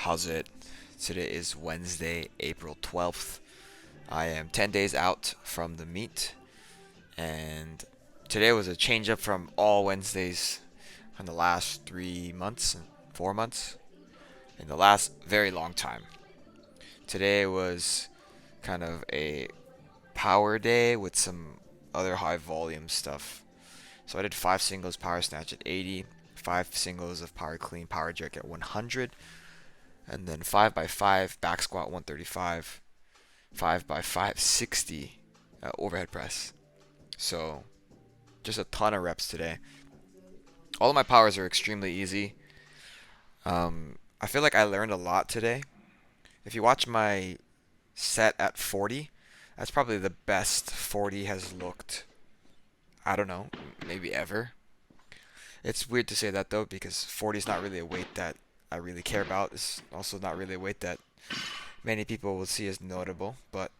How's it? Today is Wednesday, April 12th. I am 10 days out from the meet, and today was a change up from all Wednesdays from the last 3 months, 4 months, in the last very long time. Today was kind of a power day with some other high volume stuff. So I did 5 singles power snatch at 80, 5 singles of power clean power jerk at 100, and then 5 by 5 back squat 135, 5 by 5 60 overhead press. So just a ton of reps today. All of my powers are extremely easy. I feel like I learned a lot today. If you watch my set at 40, that's probably the best 40 has looked. I don't know, maybe ever. It's weird to say that though because 40 is not really a weight that I really care about. It's also not really a weight that many people will see as notable, but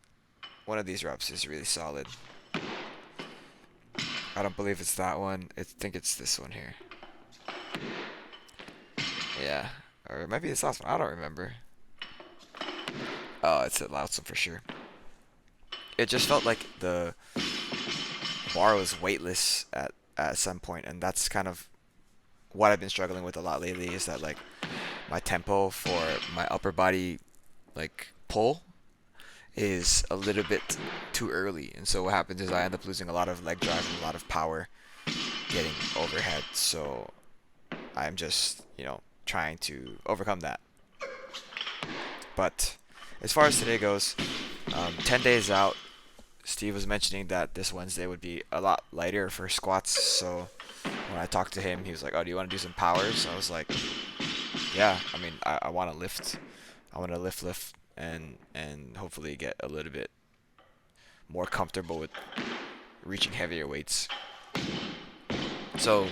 one of these reps is really solid. I don't believe it's that one. I think it's this one here. Yeah. Or it might be this last one. I don't remember. Oh, it's the last one for sure. It just felt like the bar was weightless at some point, and that's kind of what I've been struggling with a lot lately is that like my tempo for my upper body like pull is a little bit too early, and so what happens is I end up losing a lot of leg drive and a lot of power getting overhead. So I'm just trying to overcome that. But as far as today goes, 10 days out. Steve was mentioning that this Wednesday would be a lot lighter for squats. So when I talked to him, he was like, "Oh, do you want to do some powers?" I was like, "Yeah. I mean, I want to lift. I want to lift, and hopefully get a little bit more comfortable with reaching heavier weights." So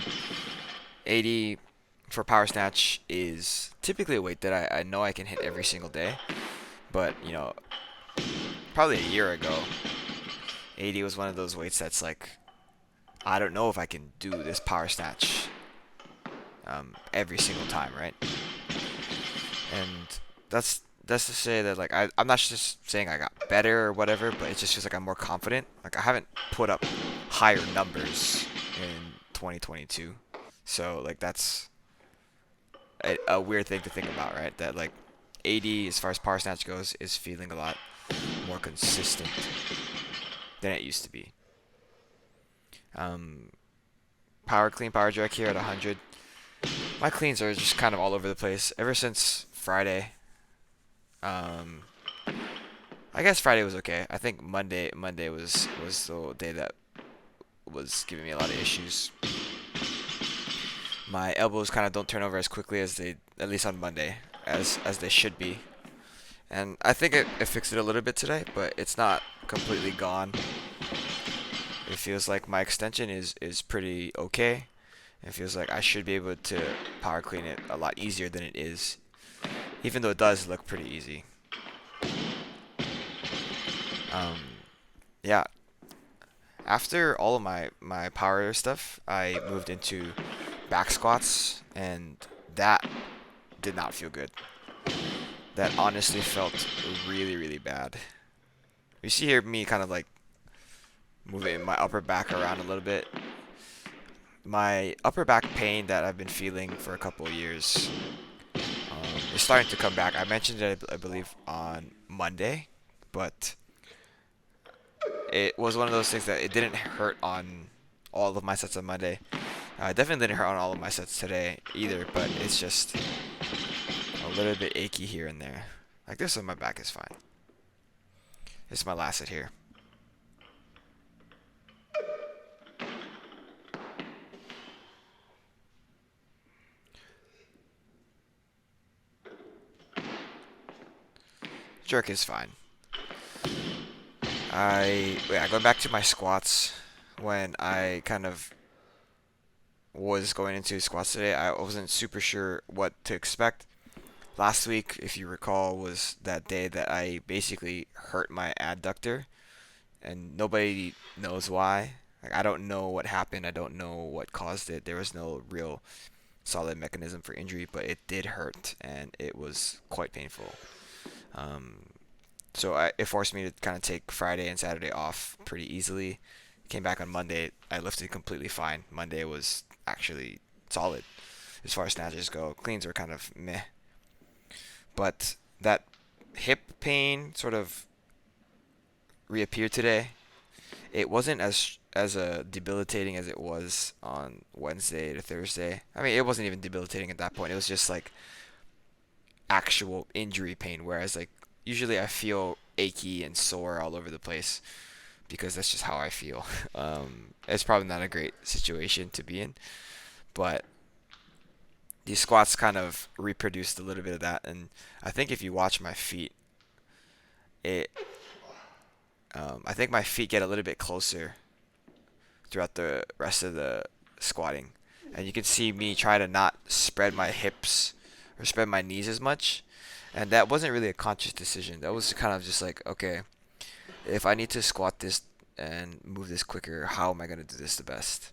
80 for power snatch is typically a weight that I know I can hit every single day. But, probably a year ago, 80 was one of those weights that's like, I don't know if I can do this power snatch every single time, right? And that's to say that like I'm not just saying I got better or whatever, but it just feels like I'm more confident. Like I haven't put up higher numbers in 2022, so like that's a weird thing to think about, right? That like 80 as far as power snatch goes is feeling a lot more consistent than it used to be. Um, Power clean power jerk here at 100. My cleans are just kind of all over the place ever since Friday. Um, I guess Friday was okay. I think Monday was the day that was giving me a lot of issues. My elbows kind of don't turn over as quickly as they, at least on Monday, as they should be. And I think it fixed it a little bit today, but it's not completely gone. It feels like my extension is pretty okay. It feels like I should be able to power clean it a lot easier than it is, even though it does look pretty easy. Um, yeah. After all of my power stuff, I moved into back squats, and that did not feel good. That honestly felt really, really bad. You see here me kind of like moving my upper back around a little bit. My upper back pain that I've been feeling for a couple of years is starting to come back. I mentioned it, I believe, on Monday, but it was one of those things that it didn't hurt on all of my sets on Monday. It definitely didn't hurt on all of my sets today either, but it's just a little bit achy here and there. Like this one, my back is fine. This is my last set here. Jerk is fine. Going back to my squats, when I kind of was going into squats today, I wasn't super sure what to expect. Last week, if you recall, was that day that I basically hurt my adductor, and nobody knows why. Like I don't know what happened. I don't know what caused it. There was no real solid mechanism for injury, but it did hurt and it was quite painful. Um, it forced me to kind of take Friday and Saturday off pretty easily. Came back on Monday. I lifted completely fine. Monday was actually solid as far as snatches go. Cleans were kind of meh, but that hip pain sort of reappeared today. It wasn't as debilitating as it was on Wednesday to Thursday. I mean, it wasn't even debilitating at that point. It was just like actual injury pain. Whereas like usually I feel achy and sore all over the place because that's just how I feel. It's probably not a great situation to be in, but these squats kind of reproduced a little bit of that. And I think if you watch my feet, it I think my feet get a little bit closer throughout the rest of the squatting. And you can see me try to not spread my hips or spread my knees as much. And that wasn't really a conscious decision. That was kind of just like, okay, if I need to squat this and move this quicker, how am I going to do this the best?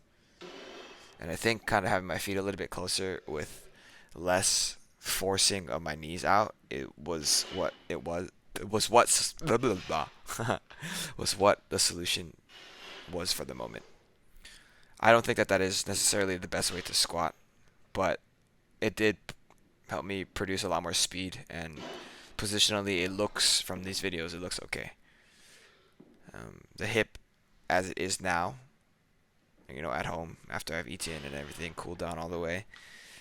And I think kind of having my feet a little bit closer with less forcing of my knees out, it was what it was. It was what blah, blah, blah, was what the solution was for the moment. I don't think that that is necessarily the best way to squat, but it did help me produce a lot more speed, and positionally it looks, from these videos, it looks okay. The hip as it is now, at home after I've eaten and everything cooled down all the way,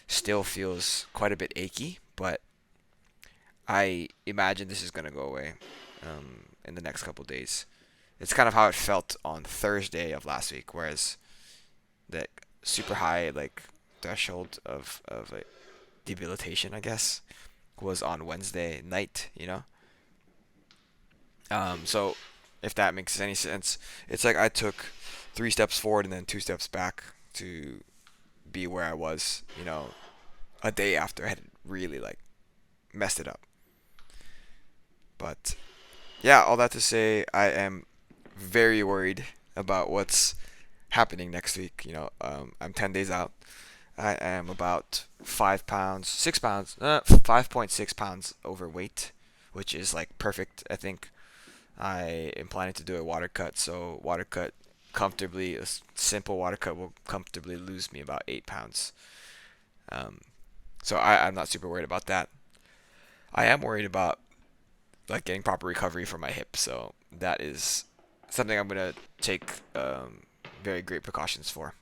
still feels quite a bit achy, but I imagine this is going to go away in the next couple days. It's kind of how it felt on Thursday of last week, whereas that super high like threshold of like debilitation, I guess, was on Wednesday night. So if that makes any sense, it's like I took 3 steps forward and then 2 steps back to be where I was, a day after I had really like messed it up. But yeah, all that to say, I am very worried about what's happening next week. I'm 10 days out. I am about 5 pounds, 6 pounds, 5.6 pounds overweight, which is like perfect. I think I am planning to do a water cut. So water cut comfortably, a simple water cut will comfortably lose me about 8 pounds. Um, I'm not super worried about that. I am worried about like getting proper recovery for my hip. So that is something I'm gonna take very great precautions for.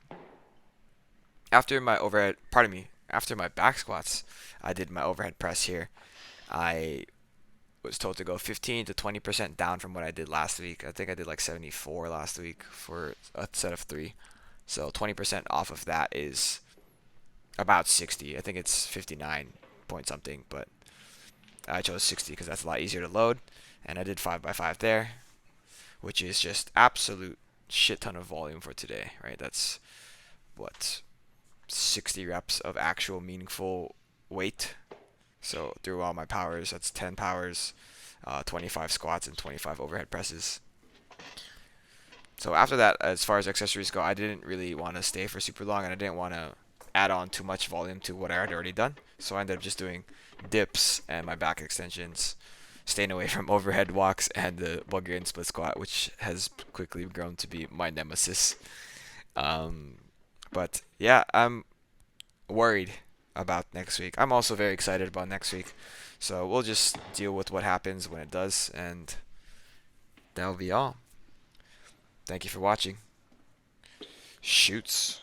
After my back squats, I did my overhead press here. I was told to go 15 to 20% down from what I did last week. I think I did like 74 last week for a set of 3. So 20% off of that is about 60. I think it's 59 point something, but I chose 60 because that's a lot easier to load. And I did 5x5 there, which is just absolute shit ton of volume for today, right? That's what, 60 reps of actual meaningful weight. So through all my powers, that's 10 powers, 25 squats, and 25 overhead presses. So after that, as far as accessories go, I didn't really want to stay for super long, and I didn't want to add on too much volume to what I had already done. So I ended up just doing dips and my back extensions, staying away from overhead walks and the Bulgarian split squat, which has quickly grown to be my nemesis. But yeah, I'm worried about next week. I'm also very excited about next week. So we'll just deal with what happens when it does, and that'll be all. Thank you for watching. Shoots.